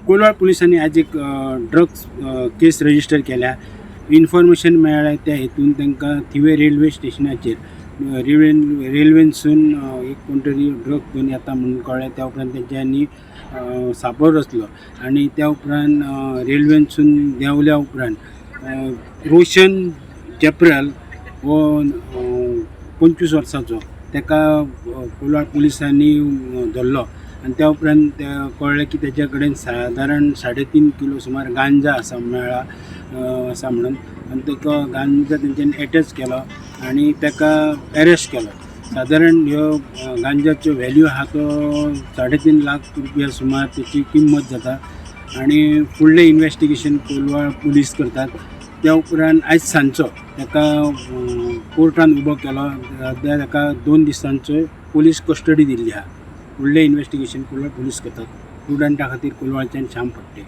कोलवाळ पोलिसांनी आज एक ड्रग्स केस रजिस्टर केल्या. इन्फॉर्मेशन मेळ्ळ्या त्या हेतून तांकां थिवे रेल्वे स्टेशनाचेर रेल्वेनसून एक कोण तरी ड्रग घेवन येता म्हणून कळ्ळें. त्या उपरांत तेंच्यांनी सांपळ रचलो आनी त्या उपरांत रेल्वेनसून देंवल्या उपरांत रोशन जप्रेल हो 25 वर्सांचो ताका कोलवाळ पुलिसांनी धरलो. आनी त्या उपरांत कळ्ळें की तेच्या कडेन सादारण 3.5 किलो सुमार गांजा आसा मेळ्ळा आसा म्हणून. आनी ताका गांजा तेंच्यांनी एटॅच केलो आनी ताका एरेस्ट केलो. सादारण ह्यो गांजाचो व्हॅल्यू आहा तो 3.5 लाख रुपया सुमार तेची किंमत जाता. आनी फुडलें इन्वेस्टिगेशन कोलवाळ पुलीस करतात. त्या उपरांत आयज सांजचो ताका कोर्टान उबो केलो. ताका 2 दिसांचो पुलीस कस्टडी दिल्ली आहा. फुडलें इन्वेस्टिगेशन कोलवाळ पुलीस करतात. प्रुडंटा खातीर कोलवाळच्यान श्याम फडते.